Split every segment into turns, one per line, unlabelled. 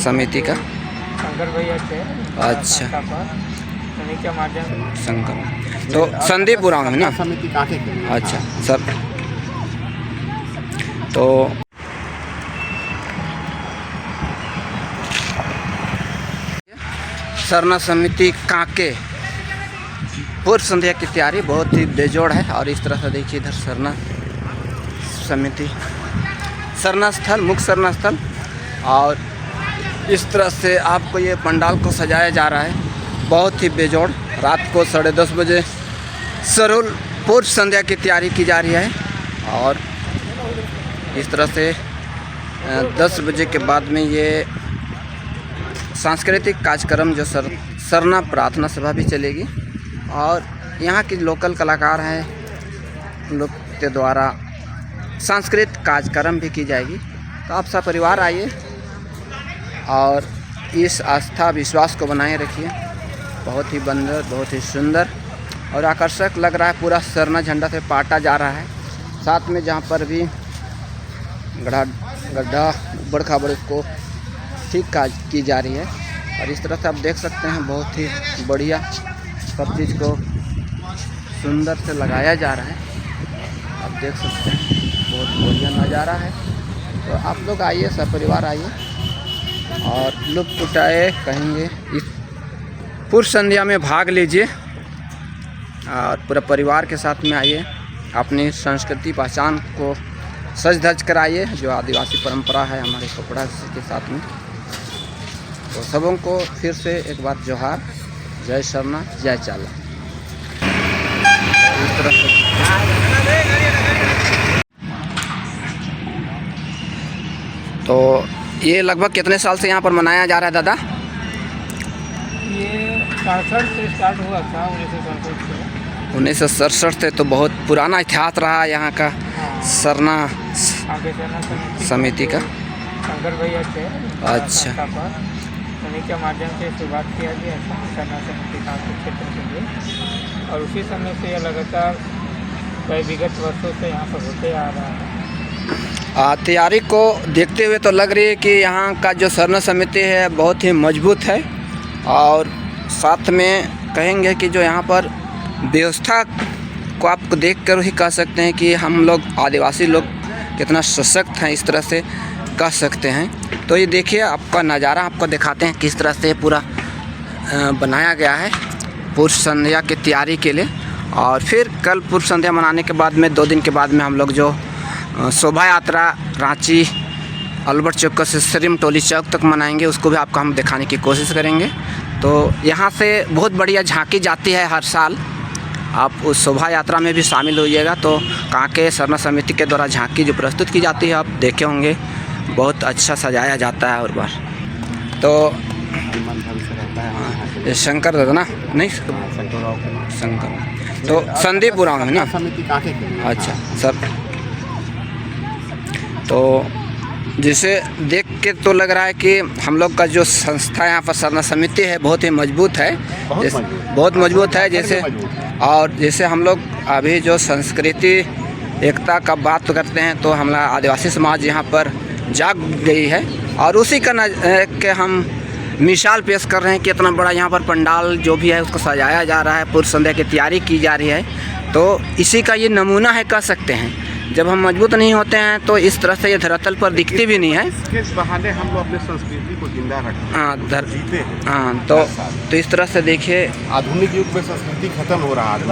समिति का।
शंकर भैया थे।
अच्छा,
के माध्यम
शंकर तो संदीप बुरांग है ना।
समिति काके के लिए।
अच्छा सर, तो सरना समिति कांके पूर्व संध्या की तैयारी बहुत ही बेजोड़ है। और इस तरह से देखिए इधर सरना समिति सरना स्थल, मुख्य सरना स्थल, और इस तरह से आपको ये पंडाल को सजाया जा रहा है बहुत ही बेजोड़। रात को 10:30 बजे सरुल पूर्व संध्या की तैयारी की जा रही है। और इस तरह से 10 बजे के बाद में ये सांस्कृतिक कार्यक्रम जो सरना प्रार्थना सभा भी चलेगी। और यहाँ की लोकल कलाकार हैं, लोग के द्वारा सांस्कृतिक कार्यक्रम भी की जाएगी। तो आप सब परिवार आइए और इस आस्था विश्वास को बनाए रखिए। बहुत ही बंदर, बहुत ही सुंदर और आकर्षक लग रहा है। पूरा सरना झंडा से पाटा जा रहा है। साथ में जहाँ पर भी गड्ढा बड़खा बड़े को ठीक की जा रही है। और इस तरह से आप देख सकते हैं बहुत ही बढ़िया सब चीज़ को सुंदर से लगाया जा रहा है। आप देख सकते हैं बहुत बढ़िया नज़ारा है। तो आप लोग आइए, सब परिवार आइए और लुत्फ़ उठाए कहेंगे। इस पूर्व संध्या में भाग लीजिए और पूरा परिवार के साथ में आइए। अपनी संस्कृति पहचान को सज धज कराइए, जो आदिवासी परंपरा है हमारे कपड़ा के साथ में। तो सबों को फिर से एक बार जोहार, जय सरना, जय चाला। इस तरह से तो ये लगभग कितने साल से यहाँ पर मनाया जा रहा है दादा?
ये 67 से स्टार्ट हुआ था, 1967 से।
1967 से, तो बहुत पुराना इतिहास रहा यहाँ का। सरना समिति का।
शंकर भैया थे।
अच्छा,
उन्हीं के माध्यम से शुरुआत किया गया सरना समिति कांके क्षेत्र के लिए। और उसी समय से यह लगातार कई विगत वर्षों से यहाँ पर होते आ रहा है।
तैयारी को देखते हुए तो लग रही है कि यहाँ का जो सरना समिति है बहुत ही मजबूत है। और साथ में कहेंगे कि जो यहाँ पर व्यवस्था को आप देख कर ही कह सकते हैं कि हम लोग आदिवासी लोग कितना सशक्त हैं, इस तरह से कह सकते हैं। तो ये देखिए आपका नज़ारा आपको दिखाते हैं किस तरह से पूरा बनाया गया है पूर्व संध्या की तैयारी के लिए। और फिर कल पूर्व संध्या मनाने के बाद में 2 दिन के बाद में हम लोग जो शोभा यात्रा रांची अल्बर्ट चौक से सरिम टोली चौक तक मनाएंगे, उसको भी आपको हम दिखाने की कोशिश करेंगे। तो यहाँ से बहुत बढ़िया झांकी जाती है हर साल। आप उस शोभा यात्रा में भी शामिल होइएगा। तो कांके सरना समिति के द्वारा झांकी जो प्रस्तुत की जाती है आप देखे होंगे, बहुत अच्छा सजाया जाता है हर बार। तो ये शंकर दादा ना, नहीं शंकर तो संदीप बुरांग है ना।
समिति काके के लिए।
अच्छा सर, तो जिसे देख के तो लग रहा है कि हम लोग का जो संस्था यहाँ पर सरना समिति है बहुत ही मजबूत है। बहुत मजबूत है। जैसे और जैसे हम लोग अभी जो संस्कृति एकता का बात करते हैं तो हमारा आदिवासी समाज यहाँ पर जाग गई है। और उसी का के हम मिसाल पेश कर रहे हैं कि इतना बड़ा यहाँ पर पंडाल जो भी है उसको सजाया जा रहा है, पूर्व संध्या की तैयारी की जा रही है। तो इसी का ये नमूना है कह सकते हैं। जब हम मजबूत नहीं होते हैं तो इस तरह से ये धरातल पर दिखती भी नहीं है।
इसके बहाने हम लोग अपने संस्कृति को जिंदा रखते हैं।
हाँ, तो इस तरह से देखिए
आधुनिक युग में संस्कृति खत्म हो रहा है।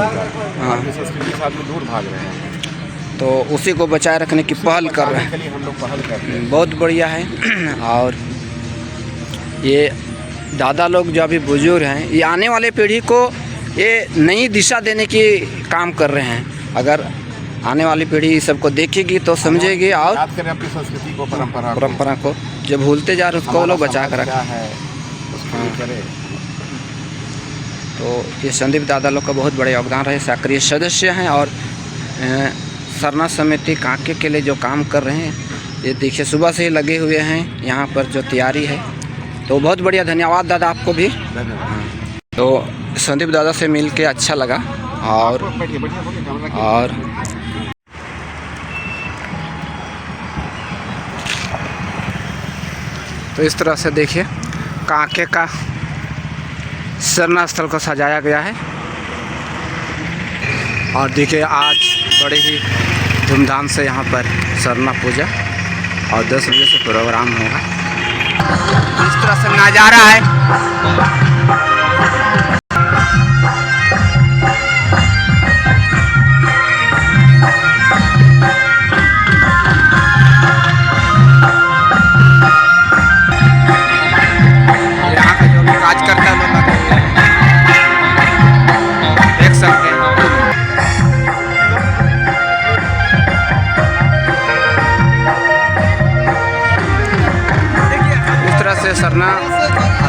अपनी संस्कृति से आदमी दूर भाग रहे हैं।
तो उसी को बचाए रखने की पहल कर रहे हैं।
हम लोग पहल कर रहे हैं,
बहुत बढ़िया है। और ये दादा लोग जो अभी बुजुर्ग हैं, ये आने वाले पीढ़ी को ये नई दिशा देने की काम कर रहे हैं। अगर आने वाली पीढ़ी सबको देखेगी तो समझेगी और
याद करें अपनी संस्कृति को,
परंपरा को जो भूलते जा रहे उसको लोग बचा कर रखें। तो ये संदीप दादा लोग का बहुत बड़ा योगदान रहे, सक्रिय सदस्य हैं। और सरना समिति कांके के लिए जो काम कर रहे हैं, ये देखिए सुबह से ही लगे हुए हैं यहाँ पर जो तैयारी है। तो बहुत बढ़िया, धन्यवाद दादा आपको भी। तो संदीप दादा से मिल के अच्छा लगा। और तो इस तरह से देखिए कांके का सरना स्थल को सजाया गया है। और देखिए आज बड़े ही धूमधाम से यहाँ पर सरना पूजा और 10 बजे से प्रोग्राम होगा। इस तरह से नज़ारा है। यहाँ का जो भी काज करता है लोग देख सकते हैं। इस तरह से सरना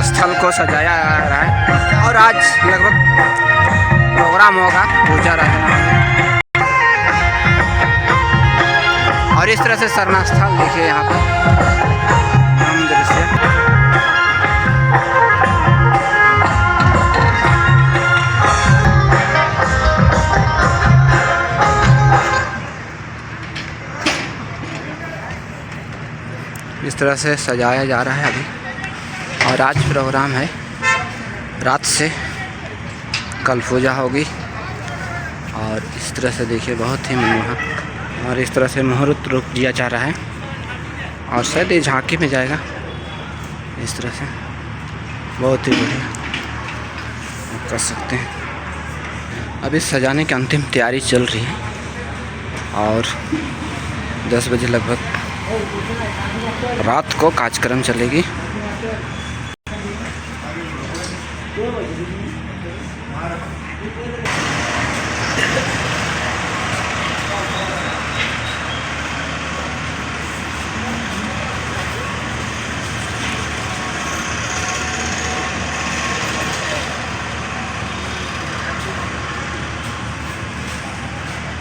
स्थल को सजाया जा रहा है और आज लगभग प्रोग्राम होगा पूजा रहना। और इस तरह से सरना स्थल देखिए यहाँ पर हम दृश्य। इस तरह से सजाया जा रहा है अभी। और आज प्रोग्राम है, रात से कल पूजा होगी। और इस तरह से देखिए बहुत ही मनमोहक। और इस तरह से मुहूर्त रोक दिया जा रहा है और शायद ये झांकी में जाएगा। इस तरह से बहुत ही बढ़िया आप कर सकते हैं। अभी सजाने की अंतिम तैयारी चल रही है और 10 बजे लगभग रात को कार्यक्रम चलेगी।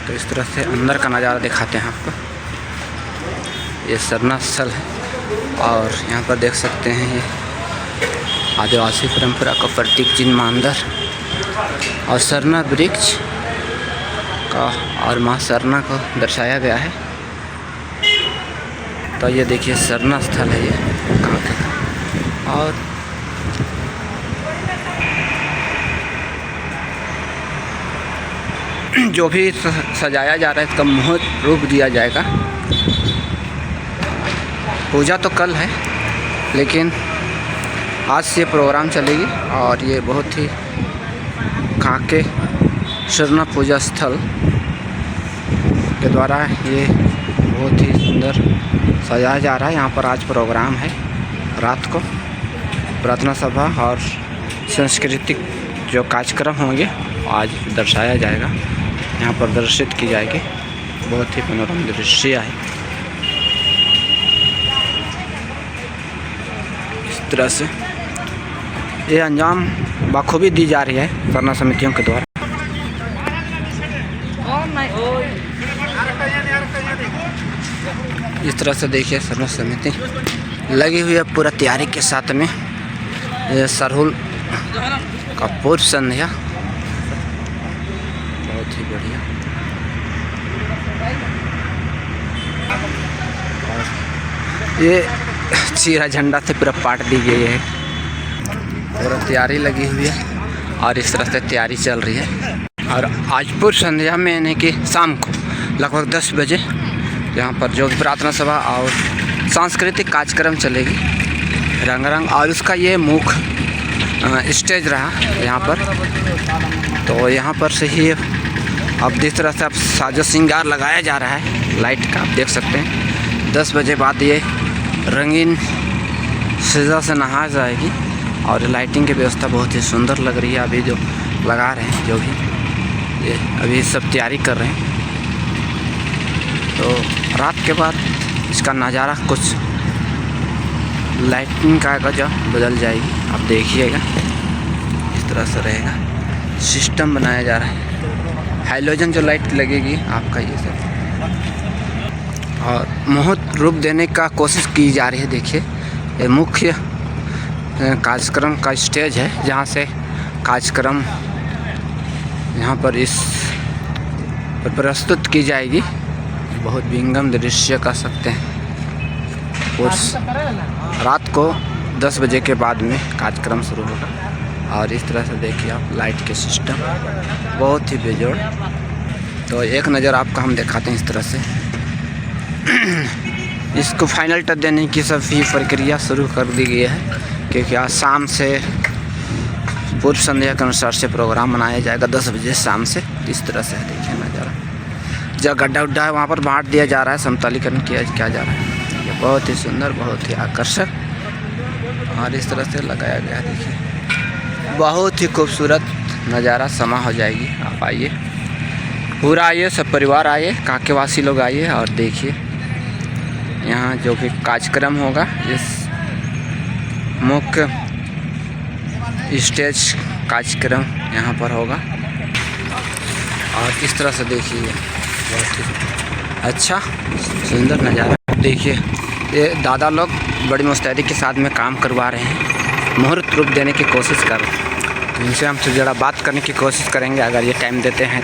तो इस तरह से अंदर का नज़ारा दिखाते हैं आपको। ये सरना स्थल है और यहाँ पर देख सकते हैं ये आदिवासी परंपरा का प्रतीक चिन्ह मानदर और सरना वृक्ष का और माँ सरना को दर्शाया गया है। तो ये देखिए सरना स्थल है ये कांके का। और जो भी सजाया जा रहा है इसका मुहूर्त रूप दिया जाएगा। पूजा तो कल है लेकिन आज से प्रोग्राम चलेगी। और ये बहुत ही कांके सरना पूजा स्थल के द्वारा ये बहुत ही सुंदर सजाया जा रहा है। यहाँ पर आज प्रोग्राम है, रात को प्रार्थना सभा और सांस्कृतिक जो कार्यक्रम होंगे आज दर्शाया जाएगा, यहाँ पर प्रदर्शित की जाएगी। बहुत ही मनोरम दृश्य है। इस तरह से ये अंजाम बखूबी दी जा रही है सरना समितियों के द्वारा। इस तरह से देखिए सरना समिति लगी हुई है पूरा तैयारी के साथ में। ये सरहुल का पूर्व संध्या बहुत ही बढ़िया। ये चीरा झंडा से पूरा पाट दी गई है, पूरा तैयारी लगी हुई है और इस तरह से तैयारी चल रही है। और आज पूर्व संध्या में यानी कि शाम को लगभग 10 बजे यहाँ पर जो प्रार्थना सभा और सांस्कृतिक कार्यक्रम चलेगी रंगारंग। और उसका ये मुख्य स्टेज रहा यहाँ पर। तो यहाँ पर से ही अब जिस तरह से अब साजो श्रृंगार लगाया जा रहा है लाइट का, आप देख सकते हैं 10 बजे बाद ये रंगीन सजा से नहा जाएगी। और लाइटिंग की व्यवस्था बहुत ही सुंदर लग रही है। अभी जो लगा रहे हैं, जो भी ये अभी सब तैयारी कर रहे हैं। तो रात के बाद इसका नज़ारा कुछ लाइटिंग का जो बदल जाएगी, आप देखिएगा इस तरह से रहेगा। सिस्टम बनाया जा रहा है, हाइलोजन जो लाइट लगेगी आपका ये सब। और मुहूर्त रूप देने का कोशिश की जा रही है। देखिए ये मुख्य कार्यक्रम का स्टेज है जहाँ से कार्यक्रम यहाँ पर इस पर प्रस्तुत की जाएगी। बहुत विहंगम दृश्य कर सकते हैं। रात को 10 बजे के बाद में कार्यक्रम शुरू होगा। और इस तरह से देखिए आप लाइट के सिस्टम बहुत ही बेजोड़। तो एक नज़र आपको हम दिखाते हैं इस तरह से। इसको फाइनल टच देने की सभी प्रक्रिया शुरू कर दी गई है, क्योंकि आज शाम से पूर्व संध्या के अनुसार से प्रोग्राम मनाया जाएगा 10 बजे शाम से। इस तरह से देखिए नज़ारा, जहाँ गड्ढा उड्ढा है वहाँ पर बांट दिया जा रहा है, समतलीकरण किया जा रहा है। ये बहुत ही सुंदर, बहुत ही आकर्षक और इस तरह से लगाया गया है। देखिए बहुत ही खूबसूरत नज़ारा समा हो जाएगी। आप आइए, पूरा आइए, सब परिवार आइए, कांकेवासी लोग आइए और देखिए यहाँ जो भी कार्यक्रम होगा, इस मुख्य स्टेज कार्यक्रम यहाँ पर होगा। और इस तरह से देखिए बहुत ही अच्छा सुंदर नज़ारा। देखिए ये दादा लोग बड़ी मुस्तैदी के साथ में काम करवा रहे हैं, मुहूर्त रूप देने की कोशिश कर रहे हैं। तो इनसे हम ज़रा बात करने की कोशिश करेंगे अगर ये टाइम देते हैं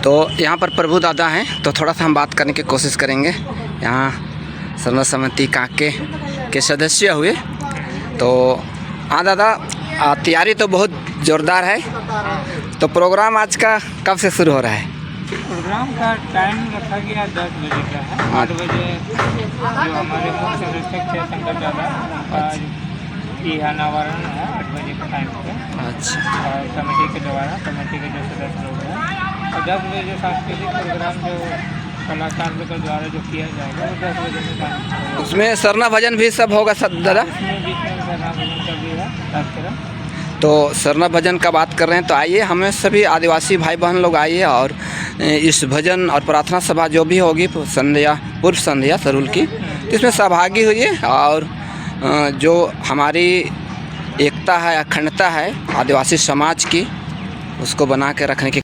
तो यहाँ पर प्रभु दादा हैं, तो थोड़ा सा हम बात करने की कोशिश करेंगे। यहाँ सरना समिति कांके के सदस्य हुए। तो हाँ दादा, तैयारी तो बहुत ज़ोरदार है। तो प्रोग्राम आज का कब से शुरू हो रहा है?
प्रोग्राम का टाइम रखा गया 10 बजे का है। 8 बजे जो हमारे मुख्य संरक्षक थे शंकर दादा का यह अनावरण है 8 बजे का टाइम पे।
अच्छा।
और कमेटी के द्वारा, कमेटी के जो सदस्य लोग हैं, और 10 बजे जो सांस्कृतिक प्रोग्राम जो कलाकार के द्वारा जो किया जाएगा वो 10 बजे में काम।
उसमें सरना भजन भी सब होगा सब दादा?
उसमें बीच में सरना भजन का भी है कार्यक्रम।
तो सरना भजन का बात कर रहे हैं, तो आइए हमें सभी आदिवासी भाई बहन लोग आइए और इस भजन और प्रार्थना सभा जो भी होगी पूर्व संध्या सरुल की, इसमें सहभागी हुई और जो हमारी एकता है, अखंडता है आदिवासी समाज की, उसको बना के रखने की